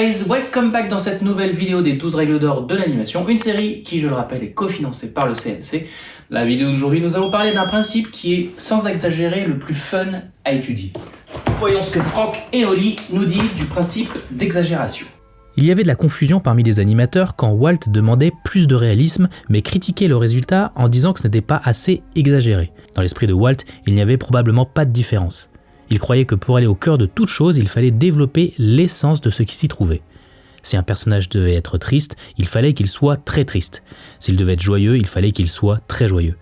guys, welcome back dans cette nouvelle vidéo des 12 règles d'or de l'animation, une série qui, je le rappelle, est cofinancée par le CNC. La vidéo d'aujourd'hui, nous allons parler d'un principe qui est, sans exagérer, le plus fun à étudier. Voyons ce que Franck et Oli nous disent du principe d'exagération. Il y avait de la confusion parmi les animateurs quand Walt demandait plus de réalisme, mais critiquait le résultat en disant que ce n'était pas assez exagéré. Dans l'esprit de Walt, il n'y avait probablement pas de différence. Il croyait que pour aller au cœur de toute chose, il fallait développer l'essence de ce qui s'y trouvait. Si un personnage devait être triste, il fallait qu'il soit très triste. S'il devait être joyeux, il fallait qu'il soit très joyeux.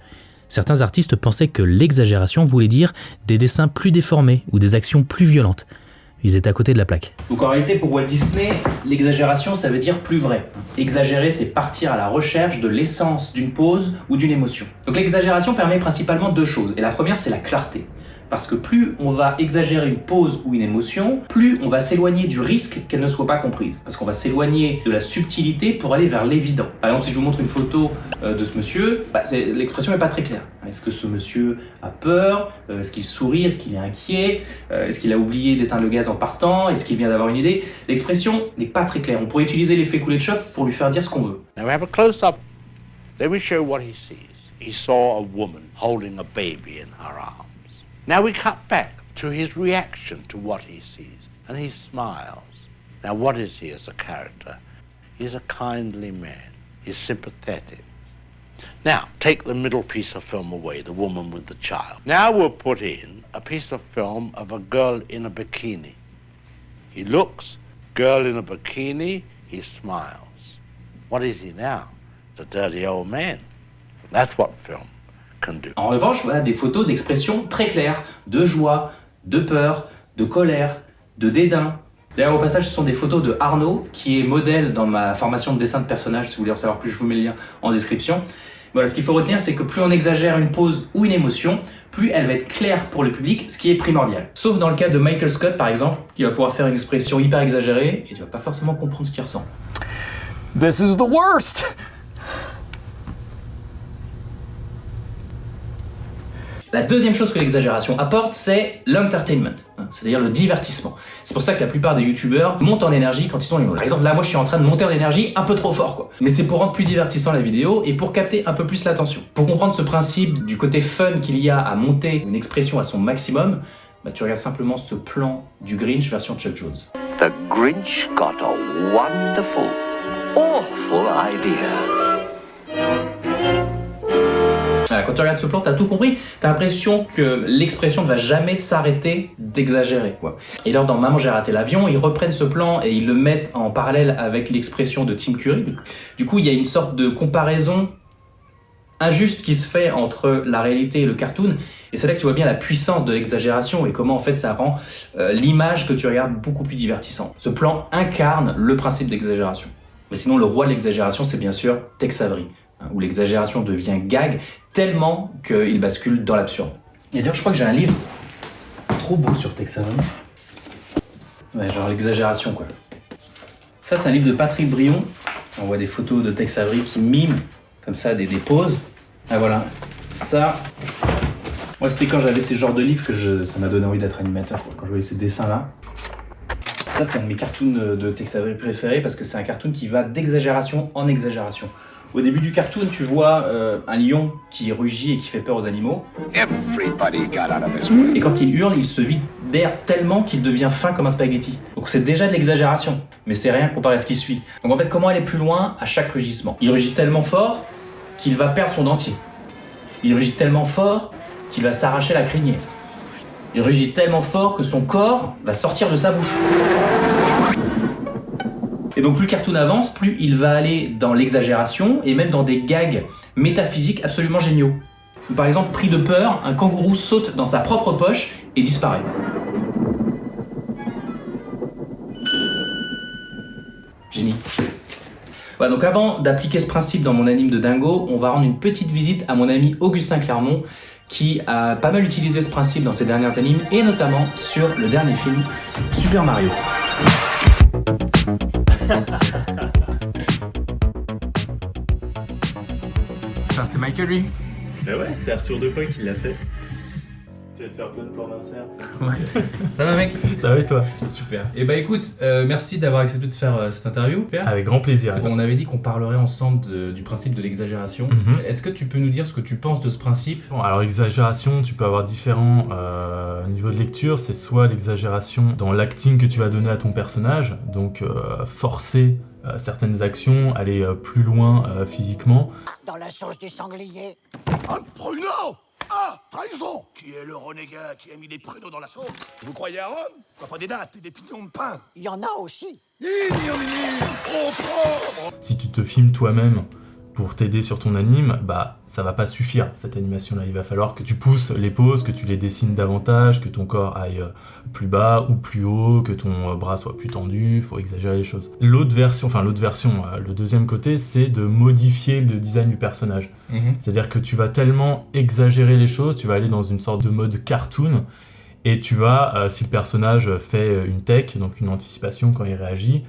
Certains artistes pensaient que l'exagération voulait dire des dessins plus déformés ou des actions plus violentes. Ils étaient à côté de la plaque. Donc en réalité, pour Walt Disney, l'exagération, ça veut dire plus vrai. Exagérer, c'est partir à la recherche de l'essence d'une pose ou d'une émotion. Donc l'exagération permet principalement deux choses. Et la première, c'est la clarté. Parce que plus on va exagérer une pose ou une émotion, plus on va s'éloigner du risque qu'elle ne soit pas comprise. Parce qu'on va s'éloigner de la subtilité pour aller vers l'évident. Par exemple, si je vous montre une photo de ce monsieur, l'expression n'est pas très claire. Est-ce que ce monsieur a peur? Est-ce qu'il sourit? Est-ce qu'il est inquiet? Est-ce qu'il a oublié d'éteindre le gaz en partant? Est-ce qu'il vient d'avoir une idée? L'expression n'est pas très claire. On pourrait utiliser l'effet coulet de shot pour lui faire dire ce qu'on veut. Now we have a close-up. Let me show what he sees. He saw a woman holding a baby in her arms. Now we cut back to his reaction to what he sees, and he smiles. Now what is he as a character? He's a kindly man. He's sympathetic. Now, take the middle piece of film away, the woman with the child. Now we'll put in a piece of film of a girl in a bikini. He looks, girl in a bikini, he smiles. What is he now? The dirty old man. That's what film. En revanche, voilà des photos d'expressions très claires, de joie, de peur, de colère, de dédain. D'ailleurs, au passage, ce sont des photos de Arnaud, qui est modèle dans ma formation de dessin de personnage. Si vous voulez en savoir plus, je vous mets le lien en description. Voilà, ce qu'il faut retenir, c'est que plus on exagère une pose ou une émotion, plus elle va être claire pour le public, ce qui est primordial. Sauf dans le cas de Michael Scott, par exemple, qui va pouvoir faire une expression hyper exagérée, et tu vas pas forcément comprendre ce qu'il ressent. This is the worst! La deuxième chose que l'exagération apporte, c'est l'entertainment, c'est-à-dire le divertissement. C'est pour ça que la plupart des youtubeurs montent en énergie quand ils sont en Par exemple, là, moi, je suis en train de monter en énergie un peu trop fort, quoi. Mais c'est pour rendre plus divertissant la vidéo et pour capter un peu plus l'attention. Pour comprendre ce principe du côté fun qu'il y a à monter une expression à son maximum, tu regardes simplement ce plan du Grinch version Chuck Jones. The Grinch got a wonderful, awful idea. Quand tu regardes ce plan, t'as tout compris, t'as l'impression que l'expression ne va jamais s'arrêter d'exagérer, quoi. Et alors dans Maman j'ai raté l'avion, ils reprennent ce plan et ils le mettent en parallèle avec l'expression de Tim Curry. Du coup, il y a une sorte de comparaison injuste qui se fait entre la réalité et le cartoon, et c'est là que tu vois bien la puissance de l'exagération et comment en fait ça rend l'image que tu regardes beaucoup plus divertissante. Ce plan incarne le principe d'exagération. Mais sinon, le roi de l'exagération, c'est bien sûr Tex Avery, où l'exagération devient gag tellement qu'il bascule dans l'absurde. Et d'ailleurs, je crois que j'ai un livre trop beau sur Tex Avery. Ouais, genre l'exagération, quoi. Ça, c'est un livre de Patrick Brion. On voit des photos de Tex Avery qui miment, comme ça, des poses. Ah, voilà. Ça, moi, c'était quand j'avais ces genres de livres que ça m'a donné envie d'être animateur, quoi. Quand je voyais ces dessins-là. Ça, c'est un de mes cartoons de Tex Avery préférés parce que c'est un cartoon qui va d'exagération en exagération. Au début du cartoon, tu vois un lion qui rugit et qui fait peur aux animaux. Et quand il hurle, il se vide d'air tellement qu'il devient fin comme un spaghetti. Donc c'est déjà de l'exagération, mais c'est rien comparé à ce qui suit. Donc en fait, comment aller plus loin à chaque rugissement? Il rugit tellement fort qu'il va perdre son dentier. Il rugit tellement fort qu'il va s'arracher la crinière. Il rugit tellement fort que son corps va sortir de sa bouche. Et donc plus le cartoon avance, plus il va aller dans l'exagération et même dans des gags métaphysiques absolument géniaux. Par exemple, pris de peur, un kangourou saute dans sa propre poche et disparaît. Génie. Voilà, donc avant d'appliquer ce principe dans mon anime de dingo, on va rendre une petite visite à mon ami Augustin Clermont qui a pas mal utilisé ce principe dans ses dernières animes et notamment sur le dernier film Super Mario. Putain, c'est Michael lui. Ben ouais, c'est Arthur Depoy qui l'a fait. Tu vas te faire plein de plans d'insert. Ça va mec? Ça va et toi? Super. Et bah écoute, merci d'avoir accepté de faire cette interview. Super. Avec grand plaisir. C'est bon, on avait dit qu'on parlerait ensemble du principe de l'exagération. Est-ce que tu peux nous dire ce que tu penses de ce principe? Bon, alors exagération, tu peux avoir différents niveaux de lecture. C'est soit l'exagération dans l'acting que tu vas donner à ton personnage, donc forcer certaines actions, aller plus loin physiquement. Dans la sauce du sanglier. Un pruneau! Ah, trahison! Qui est le renégat qui a mis des pruneaux dans la sauce? Vous croyez à Rome? Pas des dattes et des pignons de pain. Il y en a aussi. Trop propre! Si tu te filmes toi-même pour t'aider sur ton anime, bah ça va pas suffire cette animation-là. Il va falloir que tu pousses les poses, que tu les dessines davantage, que ton corps aille plus bas ou plus haut, que ton bras soit plus tendu, faut exagérer les choses. L'autre version, le deuxième côté, c'est de modifier le design du personnage. C'est-à-dire que tu vas tellement exagérer les choses, tu vas aller dans une sorte de mode cartoon, et tu vas, si le personnage fait une tech, donc une anticipation quand il réagit,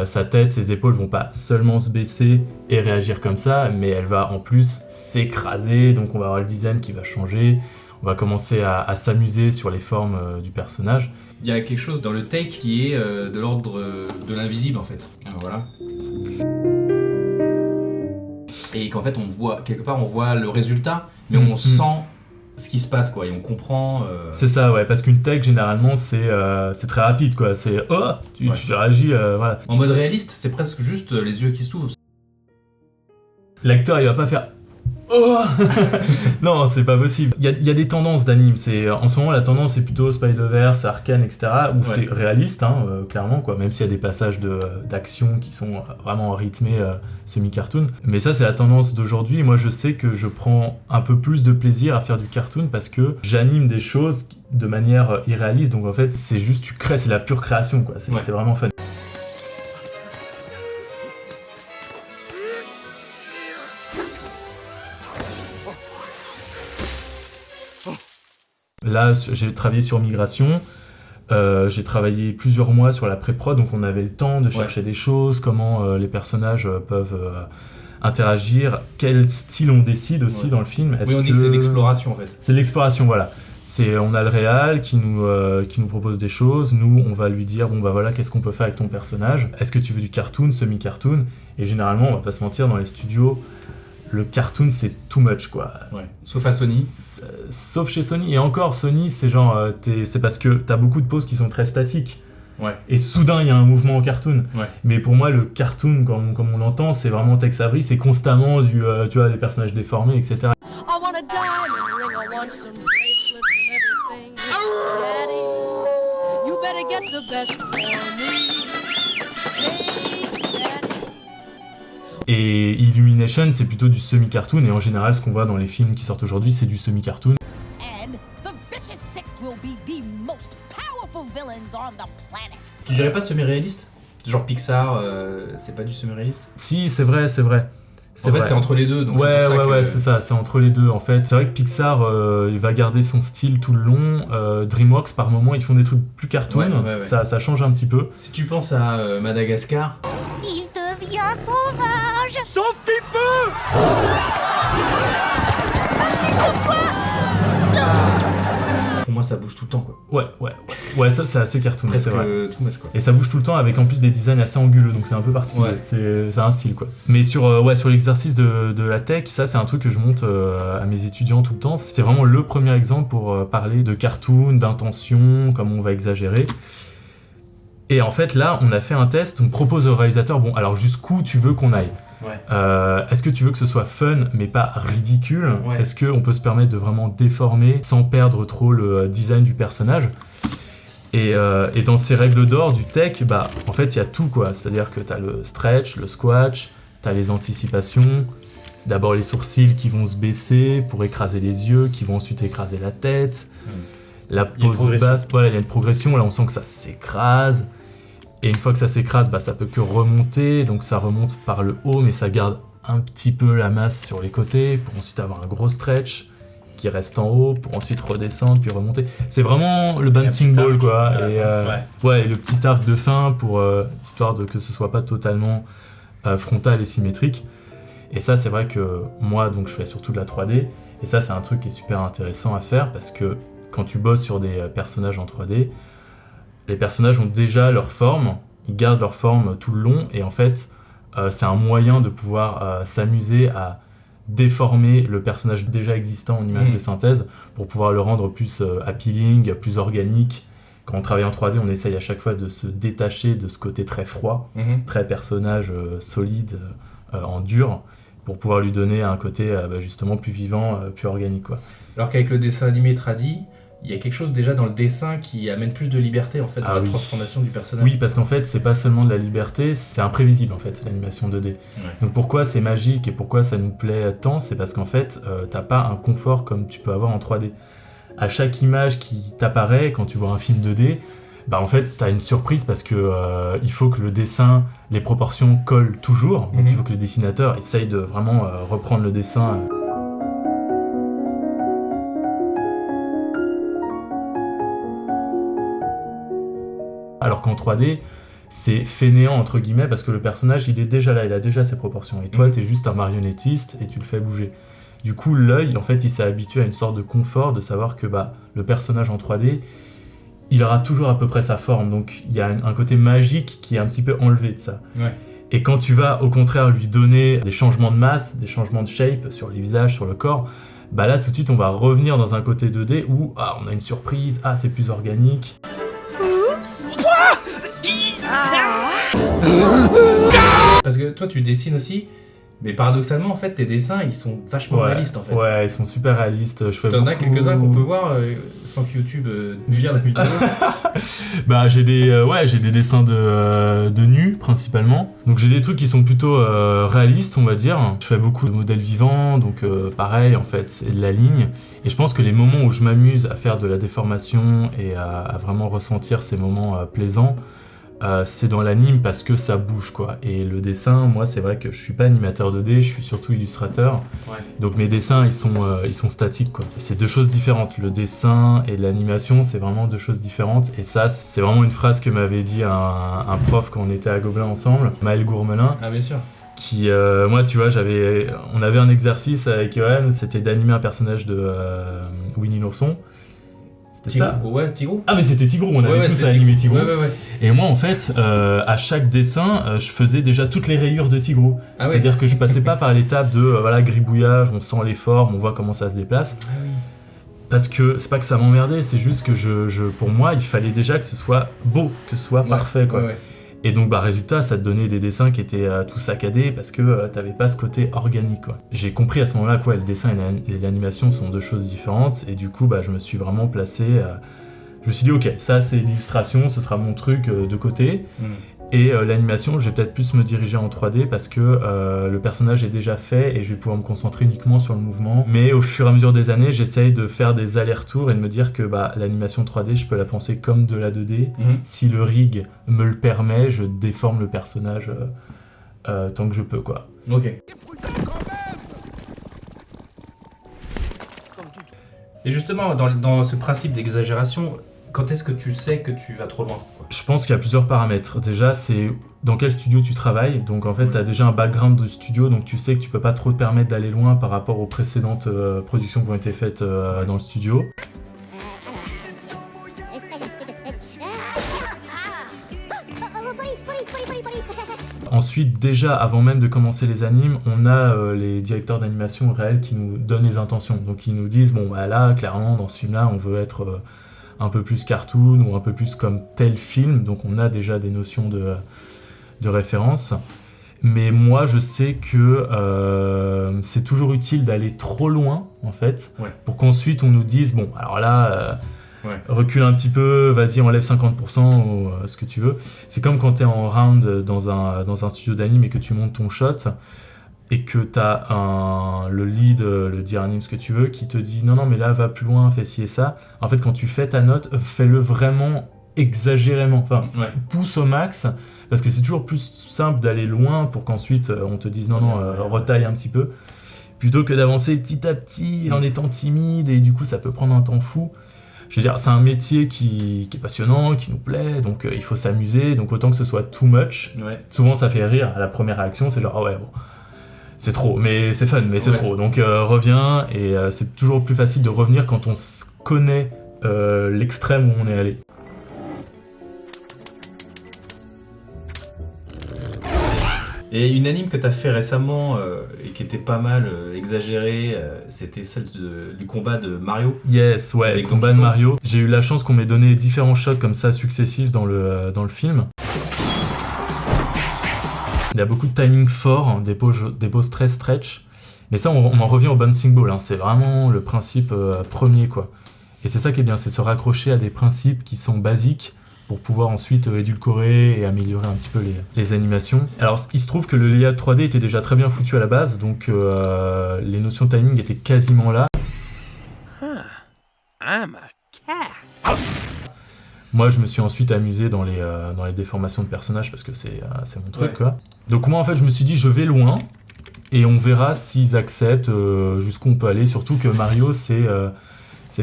sa tête, ses épaules vont pas seulement se baisser et réagir comme ça, mais elle va en plus s'écraser, donc on va avoir le design qui va changer, on va commencer à s'amuser sur les formes du personnage. Il y a quelque chose dans le take qui est de l'ordre de l'invisible en fait. Alors, voilà. Et qu'en fait on voit, quelque part on voit le résultat, mais on sent ce qui se passe quoi, et on comprend. C'est ça, ouais, parce qu'une tech généralement c'est très rapide quoi, c'est tu réagis, voilà. En mode réaliste, c'est presque juste les yeux qui s'ouvrent. L'acteur il va pas faire non, c'est pas possible. Il y a des tendances d'anime. En ce moment, la tendance est plutôt Spider-Verse, Arcane, etc. où c'est réaliste, clairement, quoi. Même s'il y a des passages d'action qui sont vraiment rythmés, semi-cartoon. Mais ça, c'est la tendance d'aujourd'hui. Et moi, je sais que je prends un peu plus de plaisir à faire du cartoon parce que j'anime des choses de manière irréaliste. Donc en fait, c'est juste, tu crées, c'est la pure création, quoi. C'est vraiment fun. Là, j'ai travaillé sur Migration, j'ai travaillé plusieurs mois sur la pré-prod, donc on avait le temps de chercher des choses, comment les personnages peuvent interagir, quel style on décide aussi dans le film. Oui, on dit que c'est l'exploration en fait. C'est l'exploration, voilà. On a le réal qui nous propose des choses, nous on va lui dire bon bah voilà qu'est-ce qu'on peut faire avec ton personnage, est-ce que tu veux du cartoon, semi-cartoon, et généralement on va pas se mentir dans les studios, le cartoon c'est too much quoi. Ouais. Sauf à Sony. Sauf chez Sony, et encore Sony c'est genre c'est parce que t'as beaucoup de poses qui sont très statiques. Ouais. Et soudain il y a un mouvement en cartoon. Ouais. Mais pour moi le cartoon comme on l'entend c'est vraiment Tex Avery, c'est constamment tu vois des personnages déformés etc. I want a diamond ring, I want some bracelets and everything. Daddy, you better get the best for me. Hey, Daddy. Et Illumination c'est plutôt du semi-cartoon, et en général ce qu'on voit dans les films qui sortent aujourd'hui c'est du semi-cartoon. And the Vicious Six will be the most powerful villains on the planet. Tu dirais pas semi-réaliste? Genre Pixar, c'est pas du semi-réaliste? Si, c'est vrai. En fait, c'est entre les deux. Donc c'est ça, c'est entre les deux en fait. C'est vrai que Pixar, il va garder son style tout le long. DreamWorks, par moment, ils font des trucs plus cartoon. Ouais. Ça change un petit peu. Si tu penses à Madagascar... Il devient sauvage. Sauf qu'il peut! Pour moi, ça bouge tout le temps, quoi. Ouais, ça c'est assez cartoon, Presque c'est vrai. too much, quoi. Et ça bouge tout le temps avec en plus des designs assez anguleux, donc c'est un peu particulier. C'est un style, quoi. Mais sur l'exercice de la tech, ça c'est un truc que je montre à mes étudiants tout le temps. C'est vraiment le premier exemple pour parler de cartoon, d'intention, comment on va exagérer. Et en fait, là, on a fait un test, on propose au réalisateur, bon, alors jusqu'où tu veux qu'on aille ? Est-ce que tu veux que ce soit fun, mais pas ridicule ? Est-ce qu'on peut se permettre de vraiment déformer sans perdre trop le design du personnage ? Et dans ces règles d'or du tech, bah, en fait, il y a tout, quoi. C'est-à-dire que t'as le stretch, le squash, t'as les anticipations. C'est d'abord les sourcils qui vont se baisser pour écraser les yeux, qui vont ensuite écraser la tête. La pose basse, il y a une progression, là on sent que ça s'écrase. Et une fois que ça s'écrase, bah, ça peut que remonter, donc ça remonte par le haut, mais ça garde un petit peu la masse sur les côtés, pour ensuite avoir un gros stretch qui reste en haut, pour ensuite redescendre, puis remonter. C'est vraiment le bouncing ball, quoi. Et le petit arc de fin, pour histoire de que ce soit pas totalement frontal et symétrique. Et ça, c'est vrai que moi, donc, je fais surtout de la 3D, et ça, c'est un truc qui est super intéressant à faire, parce que quand tu bosses sur des personnages en 3D, les personnages ont déjà leur forme, ils gardent leur forme tout le long, et en fait, c'est un moyen de pouvoir s'amuser à déformer le personnage déjà existant en image de synthèse pour pouvoir le rendre plus appealing, plus organique. Quand on travaille en 3D, on essaye à chaque fois de se détacher de ce côté très froid, très personnage solide, en dur, pour pouvoir lui donner un côté justement plus vivant, plus organique, quoi. Alors qu'avec le dessin animé tradi, il y a quelque chose déjà dans le dessin qui amène plus de liberté en fait dans la transformation du personnage. Oui, parce qu'en fait, c'est pas seulement de la liberté, c'est imprévisible en fait, l'animation 2D. Donc pourquoi c'est magique et pourquoi ça nous plaît tant, c'est parce qu'en fait, t'as pas un confort comme tu peux avoir en 3D. À chaque image qui t'apparaît quand tu vois un film 2D, en fait, t'as une surprise parce que il faut que le dessin, les proportions collent toujours. Donc il faut que le dessinateur essaye de vraiment reprendre le dessin. Alors qu'en 3D, c'est fainéant entre guillemets parce que le personnage il est déjà là, il a déjà ses proportions. Et toi, t'es juste un marionnettiste et tu le fais bouger. Du coup, l'œil, en fait, il s'est habitué à une sorte de confort de savoir que le personnage en 3D, il aura toujours à peu près sa forme. Donc, il y a un côté magique qui est un petit peu enlevé de ça. Ouais. Et quand tu vas, au contraire, lui donner des changements de masse, des changements de shape sur les visages, sur le corps, là, tout de suite, on va revenir dans un côté 2D où on a une surprise, c'est plus organique. Parce que toi, tu dessines aussi, mais paradoxalement, en fait, tes dessins, ils sont vachement réalistes, en fait. Ouais, ils sont super réalistes. T'en as quelques-uns qu'on peut voir sans que YouTube vire la vidéo. J'ai des dessins de nus, principalement. Donc j'ai des trucs qui sont plutôt réalistes, on va dire. Je fais beaucoup de modèles vivants, donc pareil, en fait, c'est de la ligne. Et je pense que les moments où je m'amuse à faire de la déformation et à vraiment ressentir ces moments plaisants, c'est dans l'anime parce que ça bouge, quoi. Et le dessin, moi, c'est vrai que je suis pas animateur 2D, je suis surtout illustrateur. Ouais. Donc mes dessins, ils sont statiques, quoi. Et c'est deux choses différentes. Le dessin et l'animation, c'est vraiment deux choses différentes. Et ça, c'est vraiment une phrase que m'avait dit un prof quand on était à Gobelin ensemble, Maël Gourmelin. Ah, bien sûr. Qui, moi, tu vois, on avait un exercice avec Johan, c'était d'animer un personnage de Winnie l'ourson. C'était ça. Ouais, Tigrou. Ah mais c'était Tigrou, on avait tous animé Tigrou. Ouais. Et moi en fait, à chaque dessin, je faisais déjà toutes les rayures de Tigrou. C'est-à-dire que je passais pas par l'étape de gribouillage, on sent les formes, on voit comment ça se déplace. Parce que c'est pas que ça m'emmerdait, c'est juste que pour moi, il fallait déjà que ce soit beau, que ce soit parfait, quoi. Ouais. Et donc résultat, ça te donnait des dessins qui étaient tout saccadés parce que t'avais pas ce côté organique, quoi. J'ai compris à ce moment-là que le dessin et l'animation sont deux choses différentes, et du coup je me suis vraiment placé, je me suis dit ok, ça c'est l'illustration, ce sera mon truc de côté, et l'animation je vais peut-être plus me diriger en 3D parce que le personnage est déjà fait et je vais pouvoir me concentrer uniquement sur le mouvement. Mais au fur et à mesure des années, j'essaye de faire des allers-retours et de me dire que l'animation 3D, je peux la penser comme de la 2D. Si le rig me le permet, je déforme le personnage tant que je peux, quoi. Ok. Et justement, dans ce principe d'exagération, quand est-ce que tu sais que tu vas trop loin, quoi ? Je pense qu'il y a plusieurs paramètres. Déjà, c'est dans quel studio tu travailles. Donc en fait, tu as déjà un background de studio, donc tu sais que tu peux pas trop te permettre d'aller loin par rapport aux précédentes productions qui ont été faites dans le studio. Ensuite, déjà, avant même de commencer les animes, on a les directeurs d'animation réels qui nous donnent les intentions. Donc ils nous disent, là, clairement, dans ce film-là, on veut être un peu plus cartoon ou un peu plus comme tel film. Donc on a déjà des notions de référence. Mais moi, je sais que c'est toujours utile d'aller trop loin, en fait, pour qu'ensuite on nous dise, alors là... recule un petit peu, vas-y enlève 50% ou ce que tu veux. C'est comme quand t'es en round dans un studio d'anime et que tu montes ton shot et que t'as le lead, le DRanime, ce que tu veux, qui te dit non mais là va plus loin, fais ci et ça. En fait quand tu fais ta note, fais-le vraiment exagérément, pousse au max, parce que c'est toujours plus simple d'aller loin pour qu'ensuite on te dise non, retaille un petit peu, plutôt que d'avancer petit à petit en étant timide, et du coup ça peut prendre un temps fou. Je veux dire, c'est un métier qui est passionnant, qui nous plaît, donc il faut s'amuser, donc autant que ce soit too much. Souvent ça fait rire à la première réaction, c'est genre c'est trop, mais c'est fun, mais c'est trop, donc reviens, et c'est toujours plus facile de revenir quand on connaît l'extrême où on est allé. Et une anime que t'as fait récemment et qui était pas mal exagérée, c'était celle du combat de Mario. Yes, ouais, le combat de Mario. J'ai eu la chance qu'on m'ait donné différents shots comme ça successifs dans le film. Il y a beaucoup de timing fort, hein, des poses très stretch. Mais ça, on en revient au bouncing ball, hein. C'est vraiment le principe premier, quoi. Et c'est ça qui est bien, c'est se raccrocher à des principes qui sont basiques pour pouvoir ensuite édulcorer et améliorer un petit peu les animations. Alors, il se trouve que le layout 3D était déjà très bien foutu à la base, donc les notions de timing étaient quasiment là. I'm a cat. Moi, je me suis ensuite amusé dans les déformations de personnages parce que c'est mon truc, quoi. Donc moi, en fait, je me suis dit, je vais loin et on verra s'ils acceptent jusqu'où on peut aller. Surtout que Mario, c'est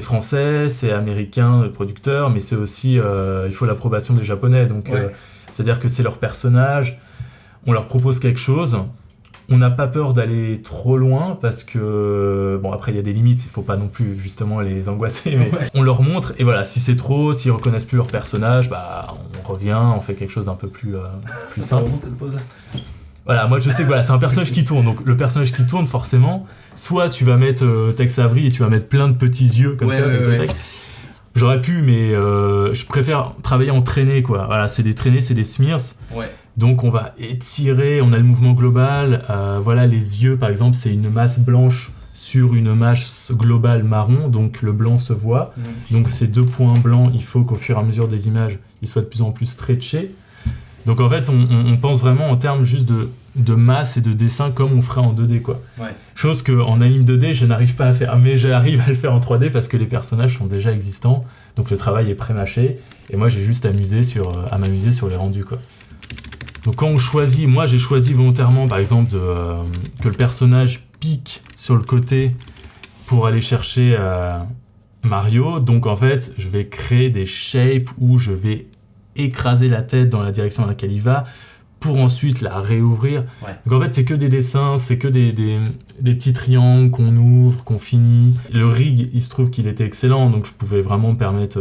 français, c'est américain, le producteur, mais c'est aussi, il faut l'approbation des Japonais. Donc, c'est-à-dire que c'est leur personnage, on leur propose quelque chose. On n'a pas peur d'aller trop loin parce que, bon, après il y a des limites, il faut pas non plus justement les angoisser, mais on leur montre, et voilà, si c'est trop, s'ils reconnaissent plus leur personnage, bah on revient, on fait quelque chose d'un peu plus simple. Cette pose-là. Voilà, moi je sais que voilà, c'est un personnage qui tourne, donc le personnage qui tourne, forcément, soit tu vas mettre Tex Avery et tu vas mettre plein de petits yeux comme ça, tac. J'aurais pu, mais je préfère travailler en traînée, quoi. Voilà, c'est des traînées, c'est des smears. Ouais. Donc on va étirer, on a le mouvement global. Voilà, les yeux, par exemple, c'est une masse blanche sur une masse globale marron, donc le blanc se voit. Donc ces 2 points blancs, il faut qu'au fur et à mesure des images, ils soient de plus en plus stretchés. Donc en fait, on pense vraiment en termes juste de masse et de dessin comme on ferait en 2D, quoi. Ouais. Chose qu'en anime 2D, je n'arrive pas à faire, mais j'arrive à le faire en 3D parce que les personnages sont déjà existants, donc le travail est pré-mâché, et moi j'ai juste à m'amuser sur les rendus, quoi. Donc quand on choisit, moi j'ai choisi volontairement par exemple que le personnage pique sur le côté pour aller chercher Mario, donc en fait je vais créer des shapes où je vais écraser la tête dans la direction dans laquelle il va pour ensuite la réouvrir. Ouais. Donc en fait c'est que des dessins, c'est que des petits triangles qu'on ouvre, qu'on finit. Le rig, il se trouve qu'il était excellent, donc je pouvais vraiment me permettre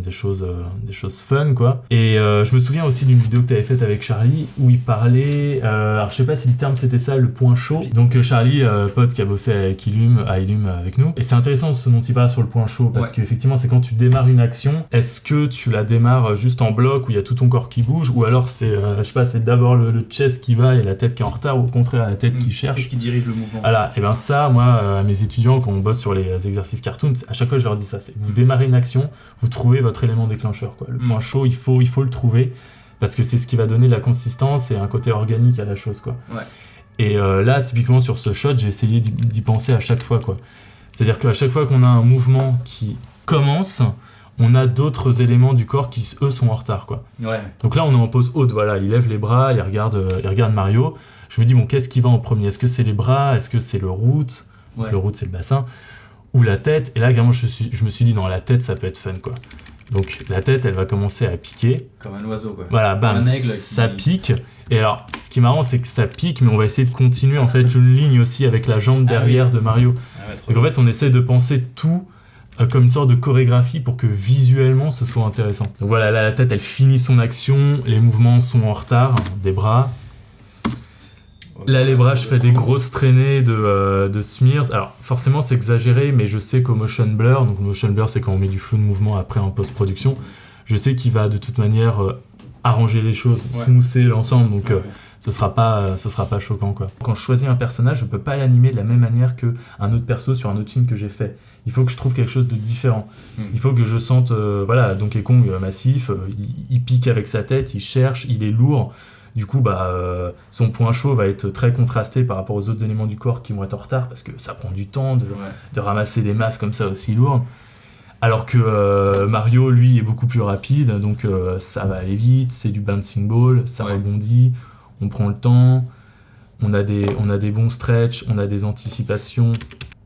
des choses fun, quoi. Et je me souviens aussi d'une vidéo que tu avais faite avec Charlie où il parlait, alors je sais pas si le terme c'était ça, le point chaud. Donc Charlie, pote qui a bossé avec Illum avec nous, et c'est intéressant ce dont il parle sur le point chaud parce qu'effectivement c'est quand tu démarres une action, est-ce que tu la démarres juste en bloc où il y a tout ton corps qui bouge, ou alors c'est je sais pas, c'est d'abord le chest qui va et la tête qui est en retard, ou au contraire la tête qui cherche. Qu'est-ce qui dirige le mouvement? Voilà, et ben ça, moi, à mes étudiants, quand on bosse sur les exercices cartoon, à chaque fois je leur dis ça, c'est vous démarrez une action, vous trouvez votre élément déclencheur, quoi. Le point chaud, il faut le trouver, parce que c'est ce qui va donner de la consistance et un côté organique à la chose, quoi. Ouais. Et là, typiquement sur ce shot, j'ai essayé d'y penser à chaque fois, quoi. C'est-à-dire qu'à chaque fois qu'on a un mouvement qui commence, on a d'autres éléments du corps qui, eux, sont en retard, quoi. Ouais. Donc là, on est en pose haute, voilà, il lève les bras, il regarde Mario. Je me dis, bon, qu'est-ce qui va en premier? Est-ce que c'est les bras? Est-ce que c'est le root? Le root, c'est le bassin. Ou la tête? Et là, carrément, je me suis dit, non, la tête, ça peut être fun, quoi. Donc, la tête, elle va commencer à piquer. Comme un oiseau, quoi. Voilà, bam, ça pique. Et alors, ce qui est marrant, c'est que ça pique, mais on va essayer de continuer, en fait, une ligne aussi avec la jambe derrière de Mario. Donc, en fait, on essaie de penser tout comme une sorte de chorégraphie pour que visuellement ce soit intéressant. Donc voilà, là la tête elle finit son action, les mouvements sont en retard, des bras. Là les bras, je fais des grosses traînées de smears. Alors forcément c'est exagéré, mais je sais qu'au motion blur, donc motion blur c'est quand on met du flou de mouvement après en post-production, je sais qu'il va de toute manière arranger les choses, smoother l'ensemble, donc ce sera pas choquant, quoi. Quand je choisis un personnage, je peux pas l'animer de la même manière qu'un autre perso sur un autre film que j'ai fait. Il faut que je trouve quelque chose de différent. Il faut que je sente, voilà, Donkey Kong massif, il pique avec sa tête, il cherche, il est lourd. Du coup, son point chaud va être très contrasté par rapport aux autres éléments du corps qui vont être en retard, parce que ça prend du temps de ramasser des masses comme ça aussi lourdes. Alors que Mario, lui, est beaucoup plus rapide, donc ça va aller vite, c'est du bouncing ball, ça rebondit, on prend le temps, on a des bons stretch, on a des anticipations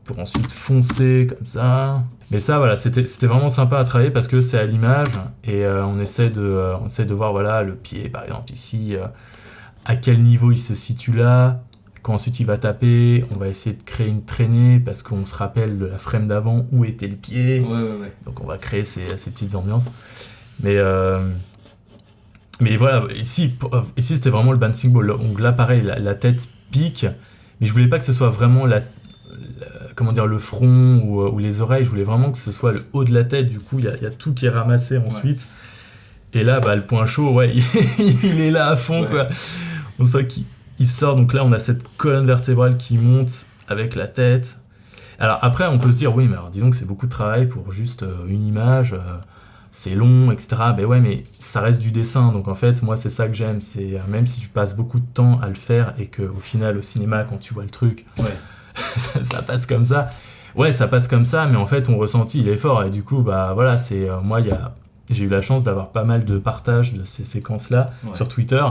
pour ensuite foncer comme ça. Mais ça, voilà, c'était vraiment sympa à travailler parce que c'est à l'image et on essaie de voir, voilà, le pied, par exemple, ici, à quel niveau il se situe là, Quand ensuite il va taper, on va essayer de créer une traînée parce qu'on se rappelle de la frame d'avant où était le pied. Ouais. Donc on va créer ces petites ambiances. Mais voilà, ici c'était vraiment le bouncing ball. Donc là pareil, la tête pique, mais je voulais pas que ce soit vraiment le front ou les oreilles. Je voulais vraiment que ce soit le haut de la tête. Du coup, il y a tout qui est ramassé ensuite. Et là, le point chaud, ouais, il est là à fond, quoi. On sent qu'il sort. Donc là, on a cette colonne vertébrale qui monte avec la tête. Alors après, on peut se dire, oui, mais alors dis donc, c'est beaucoup de travail pour juste une image. C'est long, etc. Ben ouais, mais ça reste du dessin. Donc en fait, moi, c'est ça que j'aime. C'est même si tu passes beaucoup de temps à le faire et qu'au final, au cinéma, quand tu vois le truc, ça passe comme ça. Ouais, ça passe comme ça, mais en fait, ton ressenti, il est fort. Et du coup, voilà, c'est moi, j'ai eu la chance d'avoir pas mal de partages de ces séquences-là sur Twitter.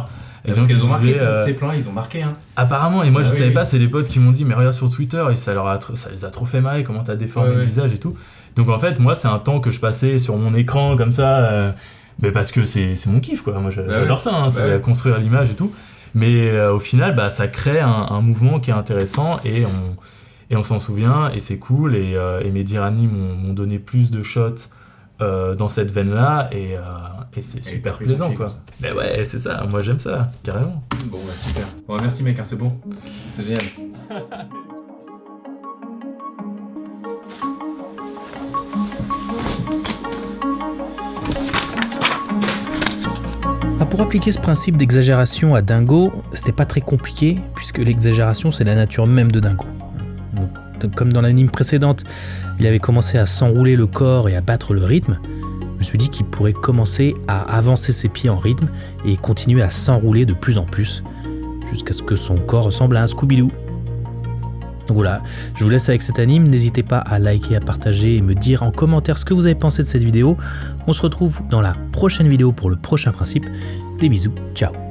Et parce qu'ils ont marqué ces plans, ils ont marqué. Hein. Apparemment, et moi je savais pas, c'est les potes qui m'ont dit, mais regarde sur Twitter, et ça les a trop fait marrer, comment t'as déformé le visage et tout. Donc en fait, moi, c'est un temps que je passais sur mon écran comme ça, mais parce que c'est mon kiff, quoi. Moi, j'adore ça, hein, ça construire l'image et tout. Mais au final, ça crée un mouvement qui est intéressant et on s'en souvient, et c'est cool. Et mes Dirani m'ont donné plus de shots dans cette veine-là, et c'est super plaisant, quoi. Mais ouais, c'est ça, moi j'aime ça, carrément. Bon, super. Bon, merci mec, hein, c'est bon. C'est génial. Pour appliquer ce principe d'exagération à Dingo, c'était pas très compliqué, puisque l'exagération c'est la nature même de Dingo. Donc, comme dans l'anime précédente, il avait commencé à s'enrouler le corps et à battre le rythme, je me suis dit qu'il pourrait commencer à avancer ses pieds en rythme et continuer à s'enrouler de plus en plus, jusqu'à ce que son corps ressemble à un Scooby-Doo. Donc voilà, je vous laisse avec cet anime, n'hésitez pas à liker, à partager et me dire en commentaire ce que vous avez pensé de cette vidéo. On se retrouve dans la prochaine vidéo pour le prochain principe. Des bisous, ciao.